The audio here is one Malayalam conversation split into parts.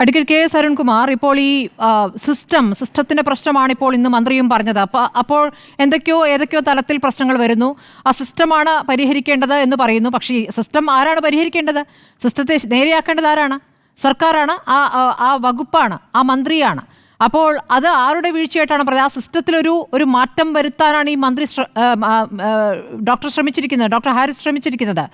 അഡ്വക്കേറ്റ് കെ എസ് അരുൺകുമാർ, ഇപ്പോൾ ഈ സിസ്റ്റത്തിന്റെ പ്രശ്നമാണ് ഇപ്പോൾ ഇന്ന് മന്ത്രിയും പറഞ്ഞത്. അപ്പോൾ ഏതൊക്കെയോ തലത്തിൽ പ്രശ്നങ്ങൾ വരുന്നു. ആ സിസ്റ്റമാണ് പരിഹരിക്കേണ്ടത് എന്ന് പറയുന്നു. പക്ഷേ ഈ സിസ്റ്റം ആരാണ് പരിഹരിക്കേണ്ടത്? സിസ്റ്റത്തെ നേരെയാക്കേണ്ടത് ആരാണ്? സർക്കാരാണ്, ആ വകുപ്പാണ്, ആ മന്ത്രിയാണ്. അപ്പോൾ അത് ആരുടെ വീഴ്ചയായിട്ടാണ് പറയുന്നത്? ആ സിസ്റ്റത്തിലൊരു മാറ്റം വരുത്താനാണ് ഈ മന്ത്രി ഡോക്ടർ ഹാരിസ് ശ്രമിച്ചിരിക്കുന്നത്.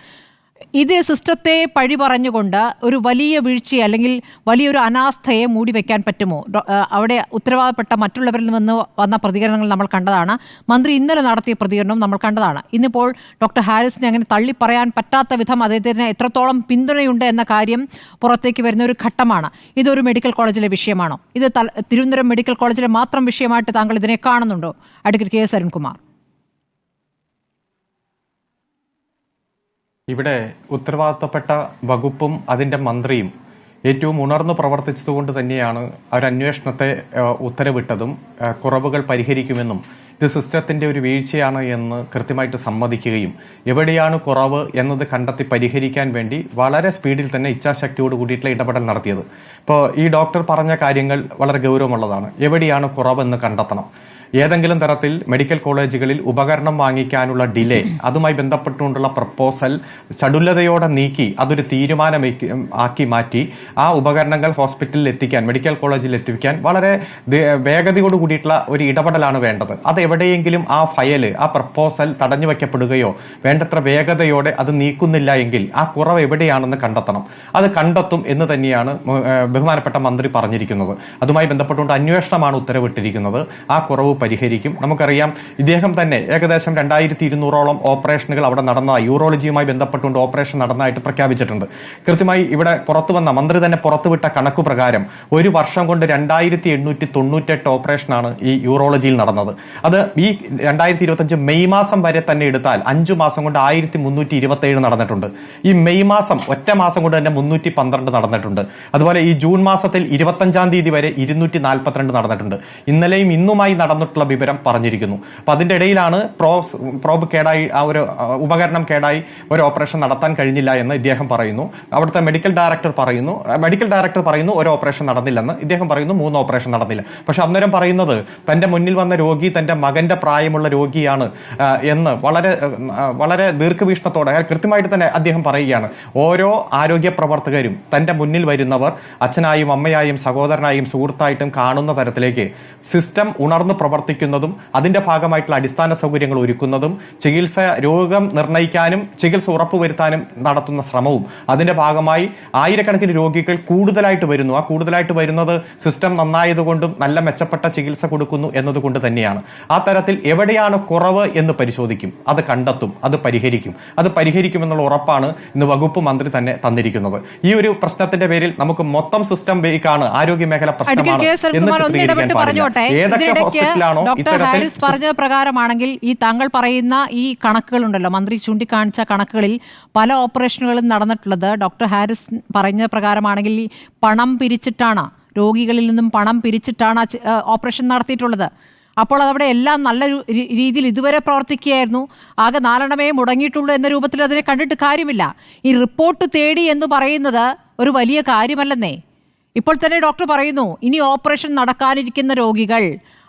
ഇത് സിസ്റ്റത്തെ പഴി പറഞ്ഞുകൊണ്ട് ഒരു വലിയ വീഴ്ച അല്ലെങ്കിൽ വലിയൊരു അനാസ്ഥയെ മൂടിവെക്കാൻ പറ്റുമോ? അവിടെ ഉത്തരവാദപ്പെട്ട മറ്റുള്ളവരിൽ നിന്ന് വന്ന പ്രതികരണങ്ങൾ നമ്മൾ കണ്ടതാണ്. മന്ത്രി ഇന്നലെ നടത്തിയ പ്രതികരണവും നമ്മൾ കണ്ടതാണ്. ഇന്നിപ്പോൾ ഡോക്ടർ ഹാരിസിനെ അങ്ങനെ തള്ളിപ്പറയാൻ പറ്റാത്ത വിധം അദ്ദേഹത്തിന് എത്രത്തോളം പിന്തുണയുണ്ട് എന്ന കാര്യം പുറത്തേക്ക് വരുന്ന ഒരു ഘട്ടമാണ്. ഇതൊരു മെഡിക്കൽ കോളേജിലെ വിഷയമാണോ? ഇത് തിരുവനന്തപുരം മെഡിക്കൽ കോളേജിലെ മാത്രം വിഷയമായിട്ട് താങ്കൾ ഇതിനെ കാണുന്നുണ്ടോ? Advocate K S Arunkumar. ഇവിടെ ഉത്തരവാദിത്തപ്പെട്ട വകുപ്പും അതിന്റെ മന്ത്രിയും ഏറ്റവും ഉണർന്നു പ്രവർത്തിച്ചതുകൊണ്ട് തന്നെയാണ് അവരന്വേഷണത്തെ ഉത്തരവിട്ടതും കുറവുകൾ പരിഹരിക്കുമെന്നും ഇത് സിസ്റ്റത്തിന്റെ ഒരു വീഴ്ചയാണ് എന്ന് കൃത്യമായിട്ട് സമ്മതിക്കുകയും എവിടെയാണ് കുറവ് എന്നത് കണ്ടെത്തി പരിഹരിക്കാൻ വേണ്ടി വളരെ സ്പീഡിൽ തന്നെ ഇച്ഛാശക്തിയോട് കൂടിയിട്ടുള്ള ഇടപെടൽ നടത്തിയത്. ഇപ്പോൾ ഈ ഡോക്ടർ പറഞ്ഞ കാര്യങ്ങൾ വളരെ ഗൗരവമുള്ളതാണ്. എവിടെയാണ് കുറവെന്ന് കണ്ടെത്തണം. ഏതെങ്കിലും തരത്തിൽ മെഡിക്കൽ കോളേജുകളിൽ ഉപകരണം വാങ്ങിക്കാനുള്ള ഡിലേ, അതുമായി ബന്ധപ്പെട്ടുകൊണ്ടുള്ള പ്രപ്പോസൽ ചടുലതയോടെ നീക്കി അതൊരു തീരുമാനം ആക്കി മാറ്റി ആ ഉപകരണങ്ങൾ ഹോസ്പിറ്റലിൽ എത്തിക്കാൻ, മെഡിക്കൽ കോളേജിൽ എത്തിക്കാൻ വളരെ വേഗതയോട് കൂടിയിട്ടുള്ള ഒരു ഇടപെടലാണ് വേണ്ടത്. അത് എവിടെയെങ്കിലും ആ ഫയല്, ആ പ്രപ്പോസൽ തടഞ്ഞു വയ്ക്കപ്പെടുകയോ വേണ്ടത്ര വേഗതയോടെ അത് നീക്കുന്നില്ല എങ്കിൽ ആ കുറവ് എവിടെയാണെന്ന് കണ്ടെത്തണം. അത് കണ്ടെത്തും എന്ന് തന്നെയാണ് ബഹുമാനപ്പെട്ട മന്ത്രി പറഞ്ഞിരിക്കുന്നത്. അതുമായി ബന്ധപ്പെട്ടുകൊണ്ട് അന്വേഷണമാണ് ഉത്തരവിട്ടിരിക്കുന്നത്. ആ കുറവ് പരിഹരിക്കും. നമുക്കറിയാം, ഇദ്ദേഹം തന്നെ ഏകദേശം 2200ഓളം ഓപ്പറേഷനുകൾ അവിടെ നടന്നതായി, യൂറോളജിയുമായി ബന്ധപ്പെട്ടുകൊണ്ട് ഓപ്പറേഷൻ നടന്നതായിട്ട് പ്രഖ്യാപിച്ചിട്ടുണ്ട്. കൃത്യമായി ഇവിടെ പുറത്തുവന്ന മന്ത്രി തന്നെ പുറത്തുവിട്ട കണക്കു പ്രകാരം ഒരു വർഷം കൊണ്ട് 2898 ഓപ്പറേഷനാണ് ഈ യൂറോളജിയിൽ നടന്നത്. അത് ഈ 2025 മെയ് മാസം വരെ തന്നെ എടുത്താൽ 5 മാസം കൊണ്ട് 1327 നടന്നിട്ടുണ്ട്. ഈ മെയ് മാസം ഒറ്റ മാസം കൊണ്ട് തന്നെ 312 നടന്നിട്ടുണ്ട്. അതുപോലെ ഈ ജൂൺ മാസത്തിൽ 25-ാം തീയതി വരെ 242 നടന്നിട്ടുണ്ട്. ഇന്നലെയും ഇന്നുമായി നടന്നിട്ടുള്ള വിവരം പറഞ്ഞിരിക്കുന്നു. അപ്പൊ അതിന്റെ ഇടയിലാണ് പ്രോബ് കേടായി, ആ ഒരു ഉപകരണം കേടായി ഒരു ഓപ്പറേഷൻ നടത്താൻ കഴിഞ്ഞില്ല എന്ന് ഇദ്ദേഹം പറയുന്നു. അവിടുത്തെ മെഡിക്കൽ ഡയറക്ടർ പറയുന്നു ഒരു ഓപ്പറേഷൻ നടന്നില്ലെന്ന്. ഇദ്ദേഹം പറയുന്നു 3 ഓപ്പറേഷൻ നടന്നില്ല. പക്ഷെ അന്നേരം പറയുന്നത് തന്റെ മുന്നിൽ വന്ന രോഗി തന്റെ മകന്റെ പ്രായമുള്ള രോഗിയാണ് എന്ന് വളരെ ദീർഘവീക്ഷണത്തോടെ കൃത്യമായിട്ട് തന്നെ അദ്ദേഹം പറയുകയാണ്. ഓരോ ആരോഗ്യ പ്രവർത്തകരും തന്റെ മുന്നിൽ വരുന്നവർ അച്ഛനായും അമ്മയായും സഹോദരനായും സുഹൃത്തായിട്ടും കാണുന്ന തരത്തിലേക്ക് സിസ്റ്റം ഉണർന്ന് പ്രവർത്തിക്കുന്നതും അതിന്റെ ഭാഗമായിട്ടുള്ള അടിസ്ഥാന സൗകര്യങ്ങൾ ഒരുക്കുന്നതും രോഗം നിർണ്ണയിക്കാനും ചികിത്സ ഉറപ്പുവരുത്താനും നടത്തുന്ന ശ്രമവും അതിന്റെ ഭാഗമായി ആയിരക്കണക്കിന് രോഗികൾ കൂടുതലായിട്ട് വരുന്നു. ആ കൂടുതലായിട്ട് വരുന്നത് സിസ്റ്റം നന്നായതുകൊണ്ടും നല്ല മെച്ചപ്പെട്ട ചികിത്സ കൊടുക്കുന്നു എന്നതുകൊണ്ട് തന്നെയാണ്. ആ തരത്തിൽ എവിടെയാണ് കുറവ് എന്ന് പരിശോധിക്കും, അത് കണ്ടെത്തും, അത് പരിഹരിക്കുമെന്നുള്ള ഉറപ്പാണ് ഇന്ന് വകുപ്പ് മന്ത്രി തന്നെ തന്നിരിക്കുന്നത്. ഈ ഒരു പ്രശ്നത്തിന്റെ പേരിൽ നമുക്ക് മൊത്തം സിസ്റ്റം ബേക്കാണ്, ആരോഗ്യ മേഖല പ്രശ്നമാണ് എന്ന് ചിത്രീകരിക്കാൻ പാടില്ല. ഡോക്ടർ ഹാരിസ് പറഞ്ഞ പ്രകാരമാണെങ്കിൽ ഈ താങ്കൾ പറയുന്ന ഈ കണക്കുകളുണ്ടല്ലോ, മന്ത്രി ചൂണ്ടിക്കാണിച്ച കണക്കുകളിൽ പല ഓപ്പറേഷനുകളും നടന്നിട്ടുള്ളത് ഡോക്ടർ ഹാരിസ് പറഞ്ഞ പ്രകാരമാണെങ്കിൽ ഈ പണം പിരിച്ചിട്ടാണ്, രോഗികളിൽ നിന്നും പണം പിരിച്ചിട്ടാണ് ഓപ്പറേഷൻ നടത്തിയിട്ടുള്ളത്. അപ്പോൾ അതവിടെ എല്ലാം നല്ല രീതിയിൽ ഇതുവരെ പ്രവർത്തിക്കുകയായിരുന്നു. ആകെ 4 മുടങ്ങിയിട്ടുള്ളൂ എന്ന രൂപത്തിൽ അതിനെ കണ്ടിട്ട് കാര്യമില്ല. ഈ റിപ്പോർട്ട് തേടി എന്ന് പറയുന്നത് ഒരു വലിയ കാര്യമല്ലെന്നേ. ഇപ്പോൾ തന്നെ ഡോക്ടർ പറയുന്നു ഇനി ഓപ്പറേഷൻ നടക്കാനിരിക്കുന്ന രോഗികൾ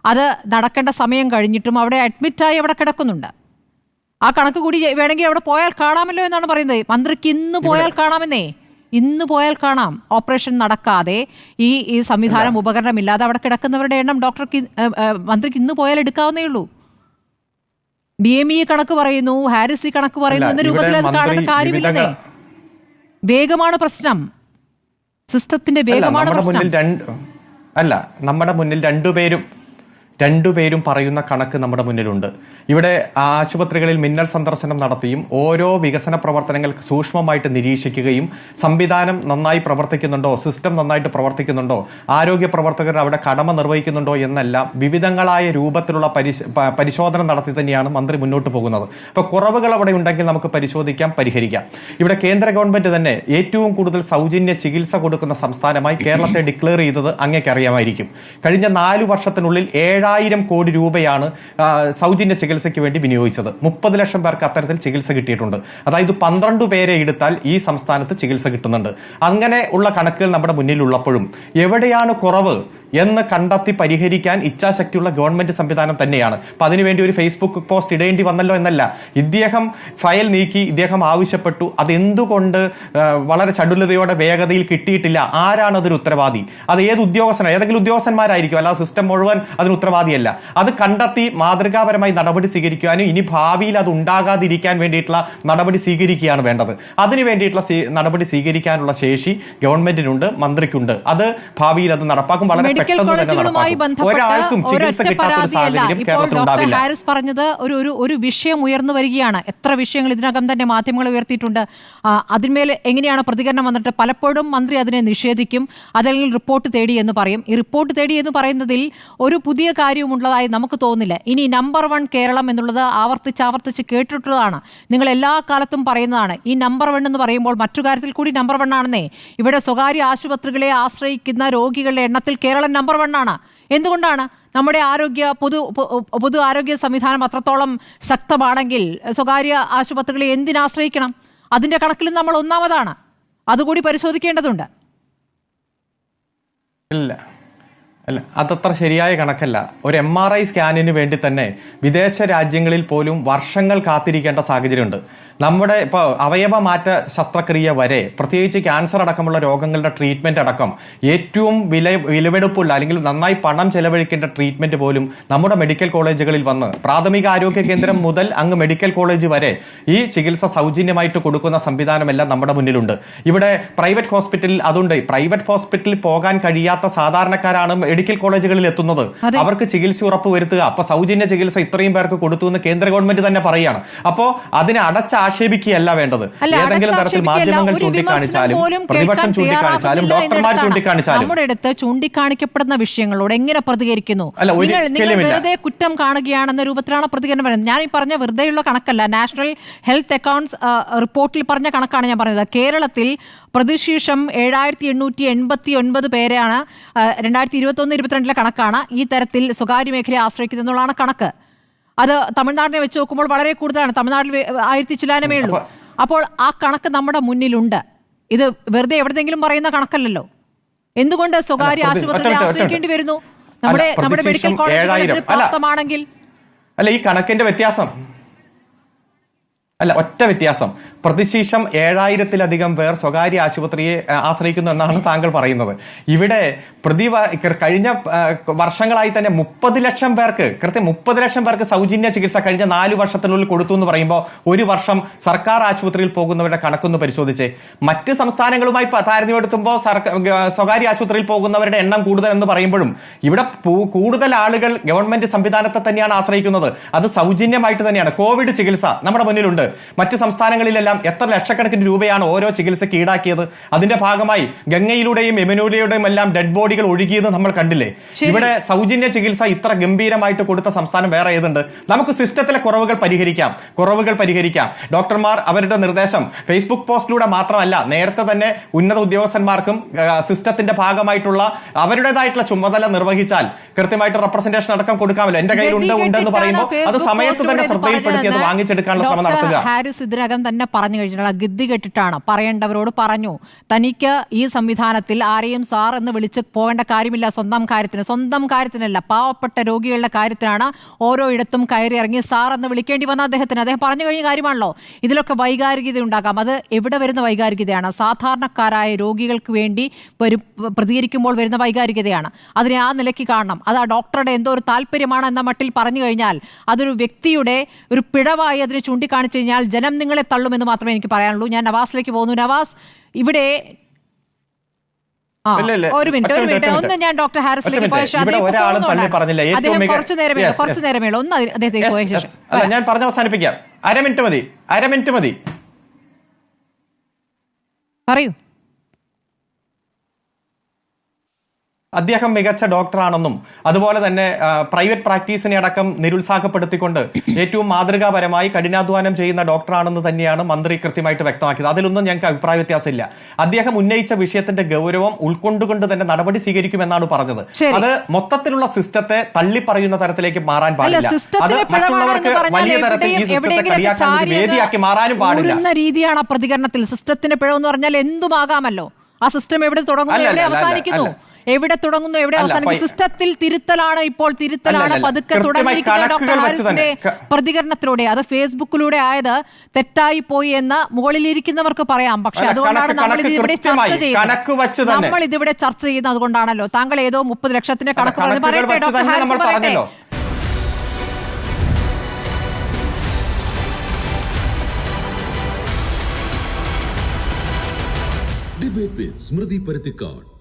അത് നടക്കേണ്ട സമയം കഴിഞ്ഞിട്ടും അവിടെ അഡ്മിറ്റായി അവിടെ കിടക്കുന്നുണ്ട്. ആ കണക്ക് കൂടി വേണമെങ്കിൽ അവിടെ പോയാൽ കാണാമല്ലോ എന്നാണ് പറയുന്നത്. മന്ത്രിക്ക് ഇന്ന് പോയാൽ കാണാമെന്നേ, ഇന്ന് പോയാൽ കാണാം. ഓപ്പറേഷൻ നടക്കാതെ ഈ സംവിധാനം ഉപകരണമില്ലാതെ അവിടെ കിടക്കുന്നവരുടെ എണ്ണം മന്ത്രിക്ക് ഇന്ന് പോയാൽ എടുക്കാവുന്നേ ഉള്ളൂ. DME കണക്ക് പറയുന്നു, ഹാരിസ് കണക്ക് പറയുന്നു എന്ന രൂപത്തിൽ അത് കാണേണ്ട കാര്യമില്ലെന്നേ. വേഗമാണ് പ്രശ്നം, സിസ്റ്റത്തിന്റെ വേഗമാണ് പ്രശ്നം. നമ്മുടെ മുന്നിൽ രണ്ടുപേരും പറയുന്ന കണക്ക് നമ്മുടെ മുന്നിലുണ്ട്. ഇവിടെ ആശുപത്രികളിൽ മിന്നൽ സന്ദർശനം നടത്തിയും ഓരോ വികസന പ്രവർത്തനങ്ങൾ സൂക്ഷ്മമായിട്ട് നിരീക്ഷിക്കുകയും സംവിധാനം നന്നായി പ്രവർത്തിക്കുന്നുണ്ടോ, സിസ്റ്റം നന്നായിട്ട് പ്രവർത്തിക്കുന്നുണ്ടോ, ആരോഗ്യ പ്രവർത്തകർ അവിടെ കടമ നിർവഹിക്കുന്നുണ്ടോ എന്നെല്ലാം വിവിധങ്ങളായ രൂപത്തിലുള്ള പരിശോധന നടത്തി തന്നെയാണ് മന്ത്രി മുന്നോട്ട് പോകുന്നത്. അപ്പൊ കുറവുകൾ അവിടെ ഉണ്ടെങ്കിൽ നമുക്ക് പരിശോധിക്കാം, പരിഹരിക്കാം. ഇവിടെ കേന്ദ്ര ഗവൺമെന്റ് തന്നെ ഏറ്റവും കൂടുതൽ സൗജന്യ ചികിത്സ കൊടുക്കുന്ന സംസ്ഥാനമായി കേരളത്തെ ഡിക്ലെയർ ചെയ്തത് അങ്ങേക്കറിയാമായിരിക്കും. കഴിഞ്ഞ 4 വർഷത്തിനുള്ളിൽ 7000 കോടി രൂപയാണ് സൗജന്യ ചികിത്സ ചികിത്സയ്ക്ക് വേണ്ടി വിനിയോഗിച്ചത്. 30 ലക്ഷം പേർക്ക് അത്തരത്തിൽ ചികിത്സ കിട്ടിയിട്ടുണ്ട്. അതായത് 12 പേരെ എടുത്താൽ ഈ സംസ്ഥാനത്ത് ചികിത്സ കിട്ടുന്നുണ്ട്. അങ്ങനെ ഉള്ള കണക്കുകൾ നമ്മുടെ മുന്നിലുള്ളപ്പോഴും എവിടെയാണ് കുറവ് എന്ന് കണ്ടെത്തി പരിഹരിക്കാൻ ഇച്ഛാശക്തിയുള്ള ഗവൺമെന്റ് സംവിധാനം തന്നെയാണ്. അപ്പൊ അതിനുവേണ്ടി ഒരു ഫേസ്ബുക്ക് പോസ്റ്റ് ഇടേണ്ടി വന്നല്ലോ എന്നല്ല, ഇദ്ദേഹം ഫയൽ നീക്കി ഇദ്ദേഹം ആവശ്യപ്പെട്ടു. അതെന്തുകൊണ്ട് വളരെ ചടുലതയോടെ വേഗതയിൽ കിട്ടിയിട്ടില്ല? ആരാണ് അതിന് ഉത്തരവാദി? അത് ഏത് ഉദ്യോഗസ്ഥനാണ്? ഏതെങ്കിലും ഉദ്യോഗസ്ഥന്മാരായിരിക്കും, അല്ലാതെ സിസ്റ്റം മുഴുവൻ അതിന് ഉത്തരവാദിയല്ല. അത് കണ്ടെത്തി മാതൃകാപരമായി നടപടി സ്വീകരിക്കാനും ഇനി ഭാവിയിൽ അത് ഉണ്ടാകാതിരിക്കാൻ വേണ്ടിയിട്ടുള്ള നടപടി സ്വീകരിക്കുകയാണ് വേണ്ടത്. അതിനു വേണ്ടിയിട്ടുള്ള നടപടി സ്വീകരിക്കാനുള്ള ശേഷി ഗവൺമെന്റിനുണ്ട്, മന്ത്രിക്കുണ്ട്. അത് ഭാവിയിൽ അത് നടപ്പാക്കും. വളരെ മെഡിക്കൽ കോളേജുകളുമായി ബന്ധപ്പെട്ട് ഹാരിസ് പറഞ്ഞത് ഒരു വിഷയം ഉയർന്നു വരികയാണ്. എത്ര വിഷയങ്ങൾ ഇതിനകം തന്നെ മാധ്യമങ്ങൾ ഉയർത്തിയിട്ടുണ്ട്. അതിന്മേൽ എങ്ങനെയാണ് പ്രതികരണം വന്നിട്ട്? പലപ്പോഴും മന്ത്രി അതിനെ നിഷേധിക്കും, അല്ലെങ്കിൽ റിപ്പോർട്ട് തേടി എന്ന് പറയും. ഈ റിപ്പോർട്ട് തേടി എന്ന് പറയുന്നതിൽ ഒരു പുതിയ കാര്യവുമുള്ളതായി നമുക്ക് തോന്നുന്നില്ല. ഇനി നമ്പർ 1 കേരളം എന്നുള്ളത് ആവർത്തിച്ച് കേട്ടിട്ടുള്ളതാണ്. നിങ്ങൾ എല്ലാ കാലത്തും പറയുന്നതാണ്. ഈ നമ്പർ 1 എന്ന് പറയുമ്പോൾ മറ്റു കാര്യത്തിൽ കൂടി നമ്പർ 1 ആണെന്നേ. ഇവിടെ സ്വകാര്യ ആശുപത്രികളെ ആശ്രയിക്കുന്ന രോഗികളുടെ എണ്ണത്തിൽ കേരളം നമ്പർ 1 ആണ്. എന്തുകൊണ്ടാണ്? നമ്മുടെ പൊതു ആരോഗ്യ സംവിധാനം അത്രത്തോളം ശക്തമാണെങ്കിൽ സ്വകാര്യ ആശുപത്രികളെ എന്തിനാശ്രയിക്കണം? അതിന്റെ കണക്കിൽ നമ്മൾ ഒന്നാമതാണ്. അതുകൂടി പരിശോധിക്കേണ്ടതുണ്ട്. ഇല്ല, അതത്ര ശരിയായ കണക്കല്ല. ഒരു MRI സ്കാനിന് വേണ്ടി തന്നെ വിദേശ രാജ്യങ്ങളിൽ പോലും വർഷങ്ങൾ കാത്തിരിക്കേണ്ട സാഹചര്യമുണ്ട്. നമ്മുടെ ഇപ്പോൾ അവയവമാറ്റ ശസ്ത്രക്രിയ വരെ, പ്രത്യേകിച്ച് ക്യാൻസർ അടക്കമുള്ള രോഗങ്ങളുടെ ട്രീറ്റ്മെന്റ് അടക്കം ഏറ്റവും വിലവെടുപ്പുള്ള അല്ലെങ്കിൽ നന്നായി പണം ചെലവഴിക്കേണ്ട ട്രീറ്റ്മെന്റ് പോലും നമ്മുടെ മെഡിക്കൽ കോളേജുകളിൽ വന്ന്, പ്രാഥമിക ആരോഗ്യ കേന്ദ്രം മുതൽ അങ്ങ് മെഡിക്കൽ കോളേജ് വരെ ഈ ചികിത്സ സൗജന്യമായിട്ട് കൊടുക്കുന്ന സംവിധാനമെല്ലാം നമ്മുടെ മുന്നിലുണ്ട്. ഇവിടെ പ്രൈവറ്റ് ഹോസ്പിറ്റലിൽ അതുണ്ട്. പ്രൈവറ്റ് ഹോസ്പിറ്റലിൽ പോകാൻ കഴിയാത്ത സാധാരണക്കാരാണ് മെഡിക്കൽ കോളേജുകളിൽ എത്തുന്നത്. അവർക്ക് ചികിത്സ ഉറപ്പ് വരുത്തുക. അപ്പൊ സൗജന്യ ചികിത്സ ഇത്രയും പേർക്ക് കൊടുത്തു എന്ന് കേന്ദ്ര ഗവൺമെന്റ് തന്നെ പറയുകയാണ്. അപ്പോ അതിനെ ആക്ഷേപിക്കുകയല്ല വേണ്ടത്. ഏതെങ്കിലും തരത്തിൽ മാധ്യമങ്ങൾ ചൂണ്ടിക്കാണിച്ചാലും, പ്രതിപക്ഷം ചൂണ്ടിക്കാണിച്ചാലും, ഡോക്ടർമാർ ചൂണ്ടിക്കാണിച്ചാലും നമ്മുടെ അടുത്ത് ചൂണ്ടിക്കാണിക്കപ്പെടുന്ന വിഷയങ്ങളോട് എങ്ങനെ പ്രതികരിക്കുന്നു? നിങ്ങൾ വെറുതെ കുറ്റം കാണുകയാണെന്ന രൂപത്തിലാണ് പ്രതികരണം പറയുന്നത്. ഞാൻ ഈ പറഞ്ഞ വെറുതെയുള്ള കണക്കല്ല, നാഷണൽ ഹെൽത്ത് അക്കൗണ്ട്സ് റിപ്പോർട്ടിൽ പറഞ്ഞ കണക്കാണ് ഞാൻ പറഞ്ഞത്. കേരളത്തിൽ പ്രതിശീർഷം 7889 പേരാണ് 2021-22 കണക്കാണ് ഈ തരത്തിൽ സ്വകാര്യ മേഖലയെ ആശ്രയിക്കുന്നത് എന്നുള്ളതാണ് കണക്ക്. അത് തമിഴ്നാടിനെ വെച്ച് നോക്കുമ്പോൾ വളരെ കൂടുതലാണ്. തമിഴ്നാട്ടിൽ 1000 ചില്ലാനമേ ഉള്ളൂ. അപ്പോൾ ആ കണക്ക് നമ്മുടെ മുന്നിലുണ്ട്. ഇത് വെറുതെ എവിടെയെങ്കിലും പറയുന്ന കണക്കല്ലല്ലോ. എന്തുകൊണ്ട് സ്വകാര്യ ആശുപത്രികളെ ആശ്രയിക്കേണ്ടി വരുന്നു? നമ്മുടെ മെഡിക്കൽ കോളേജുകൾ പ്രാപ്തമാണെങ്കിൽ അല്ല, ഈ കണക്കിന്റെ വ്യത്യാസം ഒറ്റ വ്യത്യാസം. പ്രതിശീർഷം 7000-ലധികം പേർ സ്വകാര്യ ആശുപത്രിയെ ആശ്രയിക്കുന്നു എന്നാണ് താങ്കൾ പറയുന്നത്. ഇവിടെ കഴിഞ്ഞ വർഷങ്ങളായി തന്നെ 30 ലക്ഷം പേർക്ക്, കൃത്യം 30 ലക്ഷം പേർക്ക് സൗജന്യ ചികിത്സ കഴിഞ്ഞ 4 വർഷത്തിനുള്ളിൽ കൊടുത്തു എന്ന് പറയുമ്പോൾ ഒരു വർഷം സർക്കാർ ആശുപത്രിയിൽ പോകുന്നവരുടെ കണക്കൊന്ന് പരിശോധിച്ചേ. മറ്റ് സംസ്ഥാനങ്ങളുമായി താരതമ്യപ്പെടുത്തുമ്പോൾ സ്വകാര്യ ആശുപത്രിയിൽ പോകുന്നവരുടെ എണ്ണം കൂടുതൽ എന്ന് പറയുമ്പോഴും ഇവിടെ കൂടുതൽ ആളുകൾ ഗവൺമെന്റ് സംവിധാനത്തെ തന്നെയാണ് ആശ്രയിക്കുന്നത്. അത് സൗജന്യമായിട്ട് തന്നെയാണ്. കോവിഡ് ചികിത്സ നമ്മുടെ മുന്നിലുണ്ട്. മറ്റ് സംസ്ഥാനങ്ങളിലെല്ലാം എത്ര ലക്ഷക്കണക്കിന് രൂപയാണ് ഓരോ ചികിത്സയ്ക്ക് ഈടാക്കിയത്. അതിന്റെ ഭാഗമായി ഗംഗയിലൂടെയും യമുനയിലൂടെയും എല്ലാം ഡെഡ് ബോഡികൾ ഒഴുകിയത് നമ്മൾ കണ്ടില്ലേ. ഇവിടെ സൗജന്യ ചികിത്സ ഇത്ര ഗംഭീരമായിട്ട് കൊടുത്ത സംസ്ഥാനം വേറെ ഏതുണ്ട്? നമുക്ക് സിസ്റ്റത്തിലെ കുറവുകൾ പരിഹരിക്കാം. ഡോക്ടർമാർ അവരുടെ നിർദ്ദേശം ഫേസ്ബുക്ക് പോസ്റ്റിലൂടെ മാത്രമല്ല, നേരത്തെ തന്നെ ഉന്നത ഉദ്യോഗസ്ഥന്മാർക്കും സിസ്റ്റത്തിന്റെ ഭാഗമായിട്ടുള്ള അവരുടേതായിട്ടുള്ള ചുമതല നിർവഹിച്ചാൽ കൃത്യമായിട്ട് റെപ്രസെന്റേഷൻ അടക്കം കൊടുക്കാമല്ലോ. എന്റെ കയ്യിലുണ്ടെന്ന് പറയുമ്പോൾ അത് സമയത്ത് തന്നെ ശ്രദ്ധയിൽപ്പെടുത്തി അത് വാങ്ങിച്ചെടുക്കാനുള്ള ശ്രമം നടത്തുക. ഹാരിസ് ഇതിനകം തന്നെ പറഞ്ഞു കഴിഞ്ഞിട്ടുള്ള ഗദ്ദി കെട്ടിട്ടാണ് പറയേണ്ടവരോട് പറഞ്ഞു. തനിക്ക് ഈ സംവിധാനത്തിൽ ആരെയും സാർ എന്ന് വിളിച്ച് പോകേണ്ട കാര്യമില്ല. സ്വന്തം കാര്യത്തിനല്ല, പാവപ്പെട്ട രോഗികളുടെ കാര്യത്തിനാണ് ഓരോ ഇടത്തും കയറി ഇറങ്ങി സാർ എന്ന് വിളിക്കേണ്ടി വന്ന അദ്ദേഹത്തിന്. അദ്ദേഹം പറഞ്ഞു കഴിഞ്ഞ കാര്യമാണല്ലോ. ഇതിലൊക്കെ വൈകാരികത ഉണ്ടാകാം. അത് എവിടെ വരുന്ന വൈകാരികതയാണ്? സാധാരണക്കാരായ രോഗികൾക്ക് വേണ്ടി പ്രതികരിക്കുമ്പോൾ വരുന്ന വൈകാരികതയാണ്. അതിനെ ആ നിലയ്ക്ക് കാണണം. അത് ആ ഡോക്ടറുടെ എന്തോ ഒരു താല്പര്യമാണ് എന്ന മട്ടിൽ പറഞ്ഞു കഴിഞ്ഞാൽ അതൊരു വ്യക്തിയുടെ ഒരു പിഴവായി അതിനെ ചൂണ്ടിക്കാണിച്ചു കഴിഞ്ഞാൽ ജനം നിങ്ങളെ തള്ളുമെന്ന് മാത്രമേ എനിക്ക് പറയാനുള്ളൂ. ഞാൻ നവാസിലേക്ക് പോകുന്നു. നവാസ്, ഇവിടെ ഒരു മിനിറ്റ് ഒന്ന് ഞാൻ ഡോക്ടർ ഹാരിസിലേക്ക് പോയ ശേഷം കുറച്ചു നേരമേ ഉള്ളൂ. ഒന്ന് അദ്ദേഹത്തേക്ക് പോയ ശേഷം ഞാൻ പറഞ്ഞ് അവസാനിപ്പിക്കാം. അര മിനിറ്റ് മതി. പറയൂ. അദ്ദേഹം മികച്ച ഡോക്ടറാണെന്നും അതുപോലെ തന്നെ പ്രൈവറ്റ് പ്രാക്ടീസിനെ അടക്കം നിരുത്സാഹപ്പെടുത്തിക്കൊണ്ട് ഏറ്റവും മാതൃകാപരമായി കഠിനാധ്വാനം ചെയ്യുന്ന ഡോക്ടറാണെന്ന് തന്നെയാണ് മന്ത്രി കൃത്യമായിട്ട് വ്യക്തമാക്കിയത്. അതിലൊന്നും ഞങ്ങൾക്ക് അഭിപ്രായ വ്യത്യാസമില്ല. അദ്ദേഹം ഉന്നയിച്ച വിഷയത്തിന്റെ ഗൗരവം ഉൾക്കൊണ്ടുകൊണ്ട് തന്നെ നടപടി സ്വീകരിക്കുമെന്നാണ് പറഞ്ഞത്. അത് മൊത്തത്തിലുള്ള സിസ്റ്റത്തെ തള്ളിപ്പറയുന്ന തരത്തിലേക്ക് മാറാൻ പാടില്ല. അത് മറ്റുള്ളവർക്ക് വലിയ തരത്തിൽ ഈ സിസ്റ്റത്തെ കളിയാക്കാൻ ഒരു വേദിയാക്കി മാറാനും പാടില്ല രീതിയാണ് ആ പ്രതികരണത്തിൽ. സിസ്റ്റത്തിന്റെ പിഴവെന്ന് പറഞ്ഞാൽ എന്തുമാകാമല്ലോ. ആ സിസ്റ്റം എവിടെ തുടങ്ങുന്നു, എവിടെ അവസാനിക്കുന്നു, എവിടെ തുടങ്ങുന്നു, എവിടെ അവസാനിക്കുന്നു? സിസ്റ്റത്തിൽ തിരുത്തലാണ് ഇപ്പോൾ പതുക്കെ തുടങ്ങിയിരിക്കുന്നത്. ഡോക്ടർ ഹാരിസിന്റെ പ്രതികരണത്തിലൂടെ അത് ഫേസ്ബുക്കിലൂടെ ആയത് തെറ്റായി പോയി എന്ന് മുകളിലിരിക്കുന്നവർക്ക് പറയാം. പക്ഷെ അതുകൊണ്ടാണ് നമ്മൾ ഇതിവിടെ ചർച്ച ചെയ്യുന്നത്. അതുകൊണ്ടാണല്ലോ താങ്കൾ ഏതോ 30 ലക്ഷത്തിന്റെ കണക്ക് പറഞ്ഞു. പറയട്ടെ ഡോക്ടർ ഹാരിസ്, പറയട്ടെ. Debate with Smriti Parathikkad.